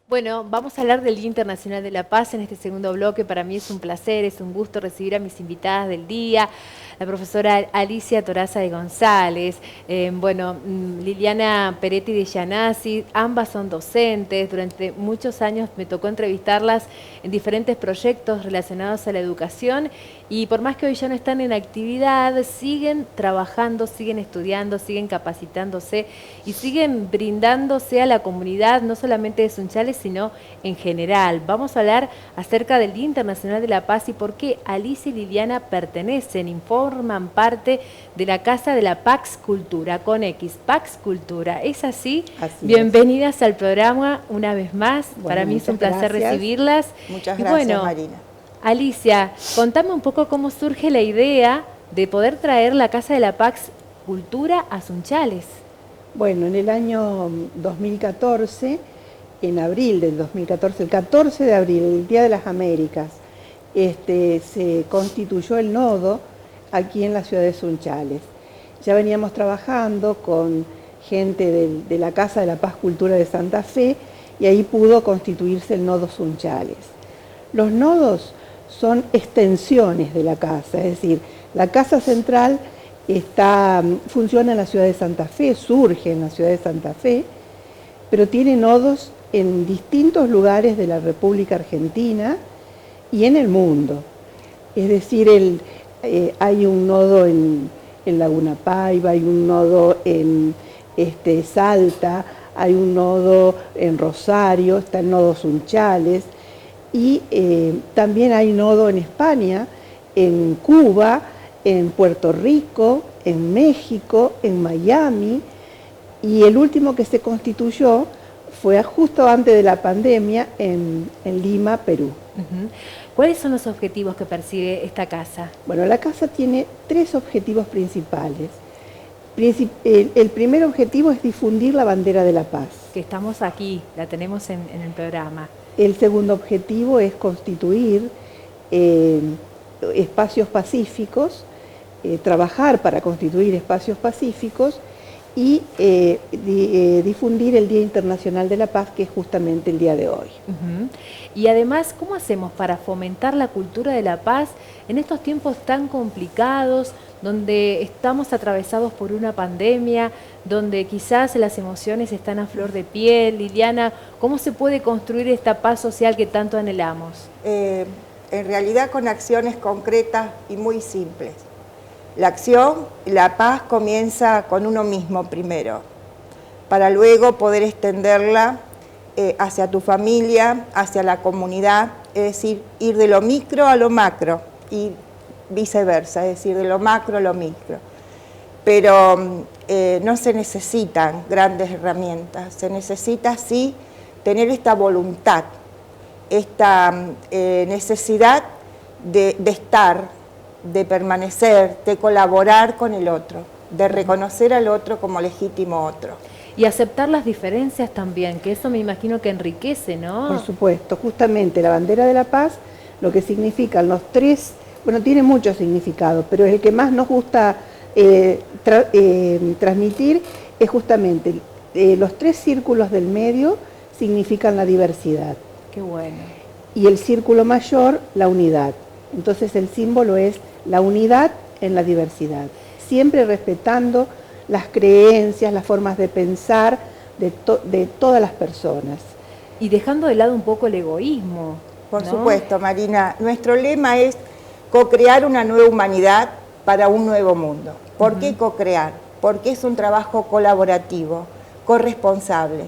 Bueno, vamos a hablar del Día Internacional de la Paz en este segundo bloque. Para mí es un placer, es un gusto recibir a mis invitadas del día, la profesora Alicia Toraza de González, Liliana Peretti de Gianazzi, ambas son docentes. Durante muchos años me tocó entrevistarlas en diferentes proyectos relacionados a la educación y por más que hoy ya no están en actividad, siguen trabajando, siguen estudiando, siguen capacitándose y siguen brindándose a la comunidad, no solamente de Sunchales, sino en general. Vamos a hablar acerca del Día Internacional de la Paz y por qué Alicia y Liliana pertenecen y forman parte de la Casa de la Pax Cultura, con X, Pax Cultura. ¿Es así? Así Bienvenidas al programa una vez más. Bueno, para mí es un placer recibirlas. Muchas gracias, Marina. Alicia, contame un poco cómo surge la idea de poder traer la Casa de la Pax Cultura a Sunchales. Bueno, en el año 2014, en abril del 2014, el 14 de abril, el Día de las Américas, se constituyó el nodo aquí en la ciudad de Sunchales. Ya veníamos trabajando con gente de la Casa de la Paz Cultura de Santa Fe y ahí pudo constituirse el nodo Sunchales. Los nodos son extensiones de la casa, es decir, la casa central funciona en la ciudad de Santa Fe, surge en la ciudad de Santa Fe, pero tiene nodos en distintos lugares de la República Argentina y en el mundo. Es decir, hay un nodo en Laguna Paiva, hay un nodo en Salta, hay un nodo en Rosario, está el nodo Sunchales, y también hay nodo en España, en Cuba, en Puerto Rico, en México, en Miami, y el último que se constituyó fue justo antes de la pandemia en Lima, Perú. ¿Cuáles son los objetivos que persigue esta casa? Bueno, la casa tiene 3 objetivos principales. El primer objetivo es difundir la bandera de la paz. Que estamos aquí, la tenemos en el programa. El segundo objetivo es constituir espacios pacíficos, trabajar para constituir espacios pacíficos y difundir el Día Internacional de la Paz, que es justamente el día de hoy. Y además, ¿cómo hacemos para fomentar la cultura de la paz en estos tiempos tan complicados, donde estamos atravesados por una pandemia, donde quizás las emociones están a flor de piel? Liliana, ¿cómo se puede construir esta paz social que tanto anhelamos? En realidad con acciones concretas y muy simples. La acción, la paz comienza con uno mismo primero, para luego poder extenderla hacia tu familia, hacia la comunidad, es decir, ir de lo micro a lo macro y viceversa, es decir, de lo macro a lo micro. Pero no se necesitan grandes herramientas, se necesita sí tener esta voluntad, esta necesidad de estar, de permanecer, de colaborar con el otro, de reconocer al otro como legítimo otro. Y aceptar las diferencias también, que eso me imagino que enriquece, ¿no? Por supuesto, justamente la bandera de la paz, lo que significan los 3, bueno, tiene mucho significado, pero el que más nos gusta transmitir es justamente los 3 círculos del medio significan la diversidad. Qué bueno. Y el círculo mayor, la unidad. Entonces el símbolo es la unidad en la diversidad, siempre respetando las creencias, las formas de pensar de todas las personas. Y dejando de lado un poco el egoísmo. Por supuesto, Marina. Nuestro lema es co-crear una nueva humanidad para un nuevo mundo. ¿Por qué co-crear? Porque es un trabajo colaborativo, corresponsable.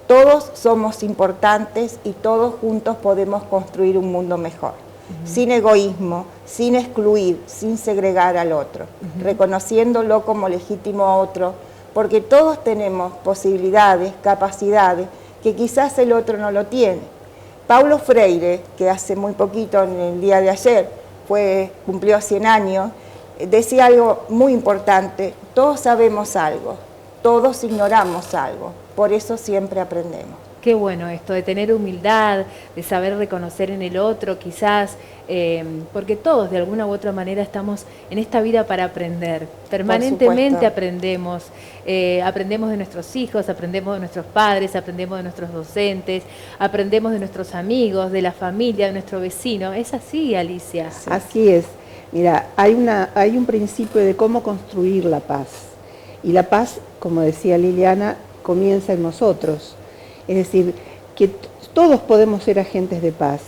Todos somos importantes y todos juntos podemos construir un mundo mejor. Sin egoísmo, sin excluir, sin segregar al otro, reconociéndolo como legítimo otro, porque todos tenemos posibilidades, capacidades, que quizás el otro no lo tiene. Paulo Freire, que hace muy poquito, en el día de ayer, cumplió 100 años, decía algo muy importante: todos sabemos algo, todos ignoramos algo, por eso siempre aprendemos. Qué bueno esto, de tener humildad, de saber reconocer en el otro, quizás, porque todos de alguna u otra manera estamos en esta vida para aprender. Permanentemente aprendemos. Aprendemos de nuestros hijos, aprendemos de nuestros padres, aprendemos de nuestros docentes, aprendemos de nuestros amigos, de la familia, de nuestro vecino. ¿Es así, Alicia? Sí. Así es. Mira, hay un principio de cómo construir la paz. Y la paz, como decía Liliana, comienza en nosotros. Es decir, que todos podemos ser agentes de paz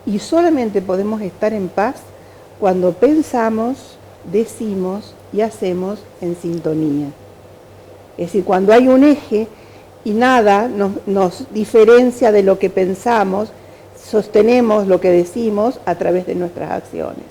y solamente podemos estar en paz cuando pensamos, decimos y hacemos en sintonía. Es decir, cuando hay un eje y nada nos diferencia de lo que pensamos, sostenemos lo que decimos a través de nuestras acciones.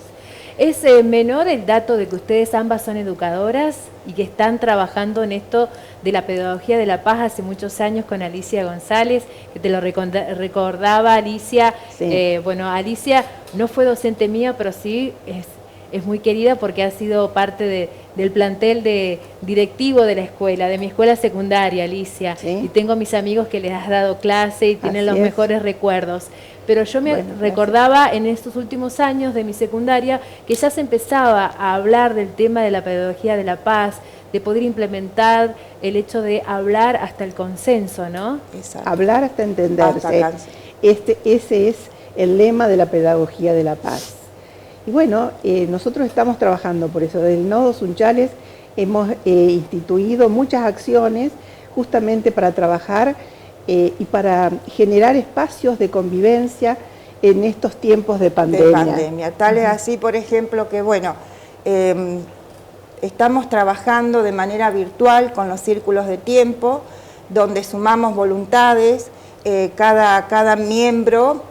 ¿Es menor el dato de que ustedes ambas son educadoras y que están trabajando en esto de la pedagogía de la paz hace muchos años con Alicia González, que te lo recordaba Alicia? Sí. Bueno, Alicia no fue docente mía, pero sí es muy querida porque ha sido parte del plantel directivo de la escuela, de mi escuela secundaria, Alicia. ¿Sí? Y tengo mis amigos que les has dado clase y tienen los mejores recuerdos. Pero yo me recordaba en estos últimos años de mi secundaria que ya se empezaba a hablar del tema de la pedagogía de la paz, de poder implementar el hecho de hablar hasta el consenso, ¿no? Exacto. Hablar hasta entenderse. Ese es el lema de la pedagogía de la paz. Y bueno, nosotros estamos trabajando por eso. Desde el Nodo Sunchales hemos instituido muchas acciones justamente para trabajar y para generar espacios de convivencia en estos tiempos de pandemia. Tal es así, por ejemplo, que bueno, estamos trabajando de manera virtual con los círculos de tiempo, donde sumamos voluntades. Cada miembro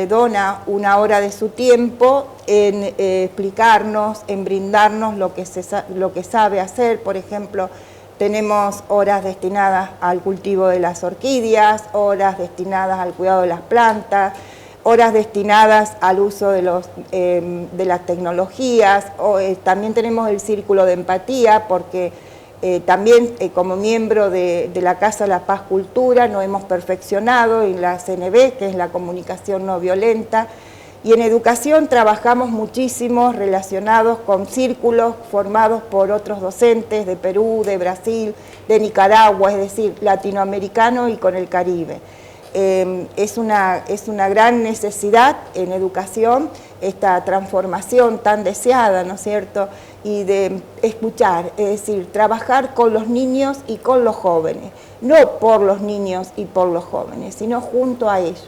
dona una hora de su tiempo en explicarnos, en brindarnos lo que sabe hacer. Por ejemplo, tenemos horas destinadas al cultivo de las orquídeas, horas destinadas al cuidado de las plantas, horas destinadas al uso de las tecnologías. También tenemos el círculo de empatía, porque también como miembro de la Casa de la Paz Cultura nos hemos perfeccionado en la CNB, que es la comunicación no violenta, y en educación trabajamos muchísimo relacionados con círculos formados por otros docentes de Perú, de Brasil, de Nicaragua, es decir, latinoamericano y con el Caribe. Es una gran necesidad en educación esta transformación tan deseada, ¿no es cierto?, y de escuchar, es decir, trabajar con los niños y con los jóvenes, no por los niños y por los jóvenes, sino junto a ellos,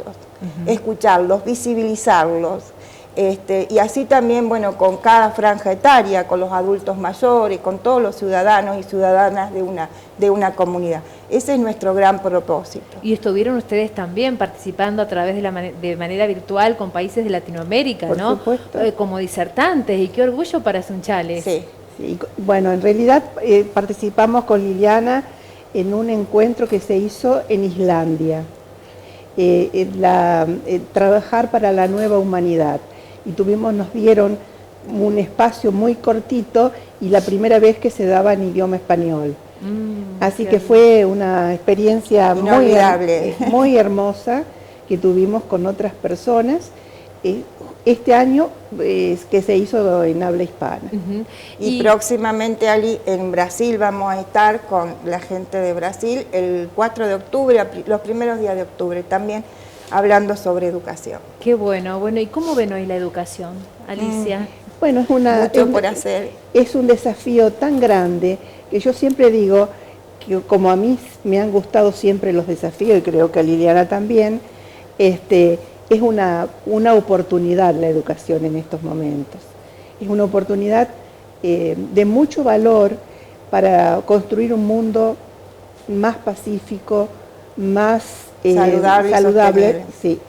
escucharlos, visibilizarlos, y así también, bueno, con cada franja etaria, con los adultos mayores, con todos los ciudadanos y ciudadanas de una comunidad. Ese es nuestro gran propósito. Y estuvieron ustedes también participando a través de manera virtual con países de Latinoamérica, ¿no? Por supuesto. Como disertantes, y qué orgullo para Sunchales. Sí. Sí. Bueno, en realidad participamos con Liliana en un encuentro que se hizo en Islandia, trabajar para la nueva humanidad. Y nos dieron un espacio muy cortito y la primera vez que se daba en idioma español. Así que fue una experiencia muy hermosa que tuvimos con otras personas este año que se hizo en habla hispana. Y próximamente en Brasil vamos a estar con la gente de Brasil el 4 de octubre, los primeros días de octubre también, hablando sobre educación. Qué bueno. Bueno, ¿y cómo ven hoy la educación, Alicia? Bueno, mucho por hacer. Es un desafío tan grande que yo siempre digo que como a mí me han gustado siempre los desafíos, y creo que a Liliana también, es una oportunidad la educación en estos momentos. Es una oportunidad de mucho valor para construir un mundo más pacífico, más saludable. Sí.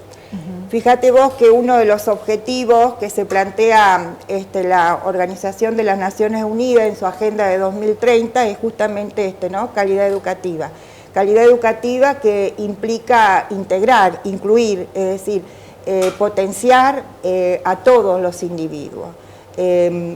Fíjate vos que uno de los objetivos que se plantea la Organización de las Naciones Unidas en su agenda de 2030 es justamente ¿no? Calidad educativa. Calidad educativa que implica integrar, incluir, es decir, potenciar a todos los individuos,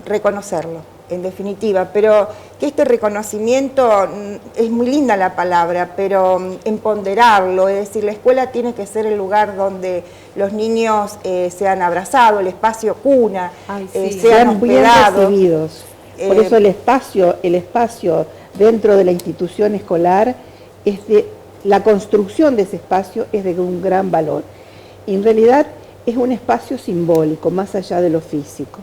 reconocerlo. en definitiva, pero que este reconocimiento, es muy linda la palabra, pero empoderarlo, es decir, la escuela tiene que ser el lugar donde los niños sean abrazados, el espacio cuna, sean bien recibidos. Por eso el espacio dentro de la institución escolar, la construcción de ese espacio es de un gran valor. Y en realidad es un espacio simbólico, más allá de lo físico.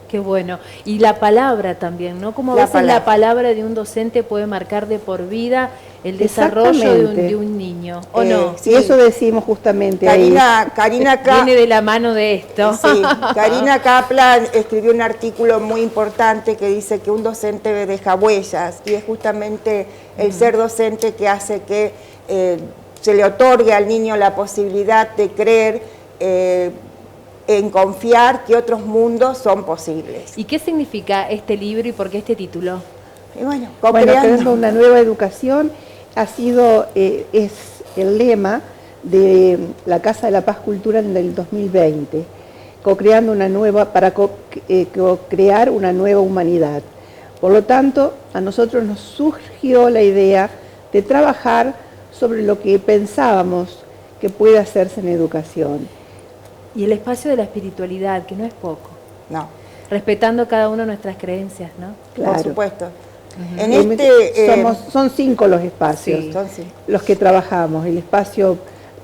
Qué bueno. Y la palabra también, ¿no? Como a veces la palabra de un docente puede marcar de por vida el desarrollo de un niño, ¿o no? Sí, eso decimos justamente Karina viene de la mano de esto. Sí, Karina Kaplan escribió un artículo muy importante que dice que un docente deja huellas, y es justamente el ser docente que hace que se le otorgue al niño la posibilidad de creer, en confiar que otros mundos son posibles. ¿Y qué significa este libro y por qué este título? Y bueno, creando una nueva educación es el lema de la Casa de la Paz Cultural del 2020, co-creando para crear una nueva humanidad. Por lo tanto, a nosotros nos surgió la idea de trabajar sobre lo que pensábamos que puede hacerse en educación. Y el espacio de la espiritualidad, que no es poco. No. Respetando cada uno nuestras creencias, ¿no? Claro. Por supuesto. Son 5 los espacios, los que trabajamos: el espacio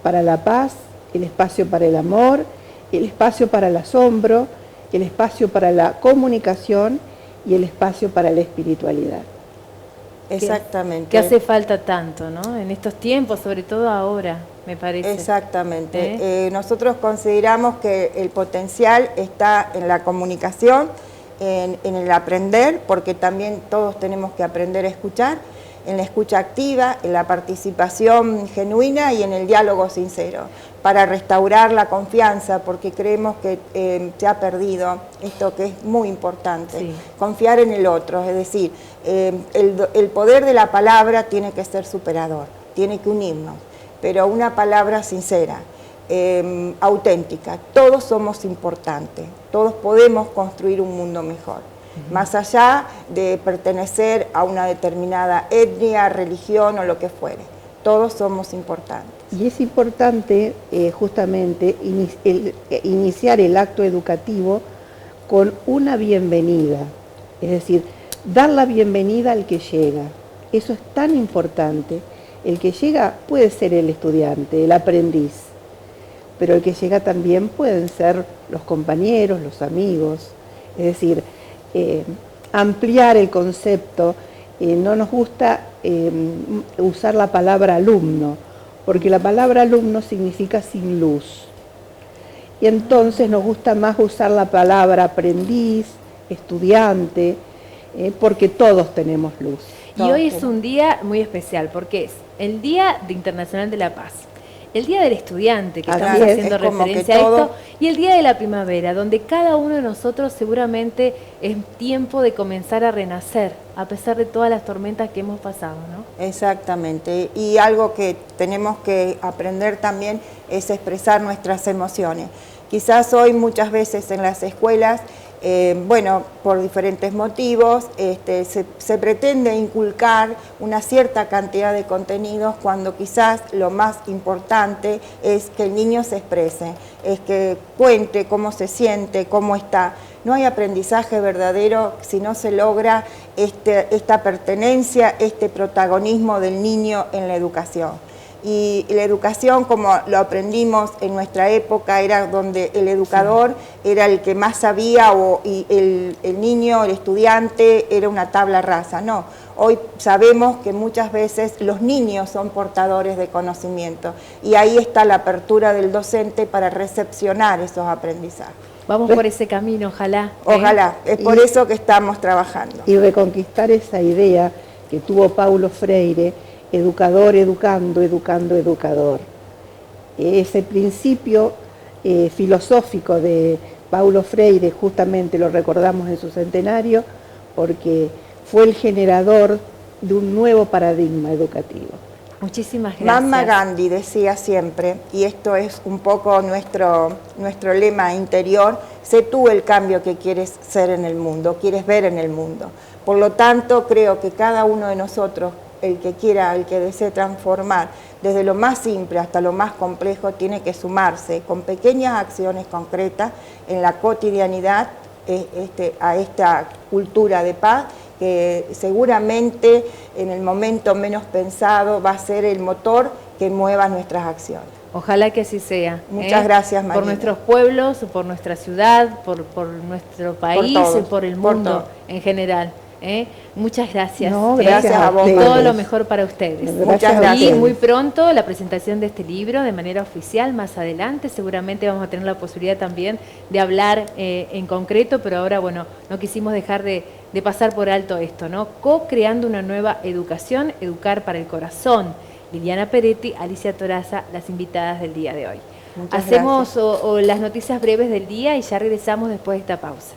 para la paz, el espacio para el amor, el espacio para el asombro, el espacio para la comunicación y el espacio para la espiritualidad. Exactamente. Que hace falta tanto, ¿no? En estos tiempos, sobre todo ahora, me parece. Exactamente. Nosotros consideramos que el potencial está en la comunicación, en el aprender, porque también todos tenemos que aprender a escuchar, en la escucha activa, en la participación genuina y en el diálogo sincero, para restaurar la confianza, porque creemos que se ha perdido esto que es muy importante, confiar en el otro, es decir, el poder de la palabra tiene que ser superador, tiene que unirnos, pero una palabra sincera, auténtica. Todos somos importantes, todos podemos construir un mundo mejor, más allá de pertenecer a una determinada etnia, religión o lo que fuere. Todos somos importantes. Y es importante justamente iniciar el acto educativo con una bienvenida, es decir, dar la bienvenida al que llega. Eso es tan importante. El que llega puede ser el estudiante, el aprendiz, pero el que llega también pueden ser los compañeros, los amigos. Es decir, ampliar el concepto. No nos gusta usar la palabra alumno, porque la palabra alumno significa sin luz. Y entonces nos gusta más usar la palabra aprendiz, estudiante, porque todos tenemos luz. Y hoy es un día muy especial, porque es el Día Internacional de la Paz, el Día del Estudiante, que estamos haciendo referencia a esto, y el Día de la Primavera, donde cada uno de nosotros seguramente es tiempo de comenzar a renacer, a pesar de todas las tormentas que hemos pasado, ¿no? Exactamente, y algo que tenemos que aprender también es expresar nuestras emociones. Quizás hoy muchas veces en las escuelas, bueno, por diferentes motivos, se pretende inculcar una cierta cantidad de contenidos cuando quizás lo más importante es que el niño se exprese, es que cuente cómo se siente, cómo está. No hay aprendizaje verdadero si no se logra esta pertenencia, este protagonismo del niño en la educación. Y la educación, como lo aprendimos en nuestra época, era donde el educador era el que más sabía y el niño, el estudiante, era una tabla rasa. No, hoy sabemos que muchas veces los niños son portadores de conocimiento y ahí está la apertura del docente para recepcionar esos aprendizajes. Vamos por ese camino, ojalá. Ojalá, es por eso que estamos trabajando. Y reconquistar esa idea que tuvo Paulo Freire, educador, educando, educando, educador. Ese principio filosófico de Paulo Freire, justamente lo recordamos en su centenario, porque fue el generador de un nuevo paradigma educativo. Muchísimas gracias. Mahatma Gandhi decía siempre, y esto es un poco nuestro lema interior, sé tú el cambio que quieres ser en el mundo, quieres ver en el mundo. Por lo tanto, creo que cada uno de nosotros, el que quiera, el que desee transformar, desde lo más simple hasta lo más complejo, tiene que sumarse con pequeñas acciones concretas en la cotidianidad a esta cultura de paz, que seguramente en el momento menos pensado va a ser el motor que mueva nuestras acciones. Ojalá que así sea. Muchas gracias, Marina. Por nuestros pueblos, por nuestra ciudad, por nuestro país y por el mundo en general. Muchas gracias. No, gracias a vos. Todo lo mejor para ustedes. Muchas gracias. Y muy pronto la presentación de este libro de manera oficial, más adelante seguramente vamos a tener la posibilidad también de hablar en concreto, pero ahora, bueno, no quisimos dejar de pasar por alto esto, ¿no? Co-creando una nueva educación, educar para el corazón. Liliana Peretti, Alicia Toraza, las invitadas del día de hoy. Muchas Hacemos las noticias breves del día y ya regresamos después de esta pausa.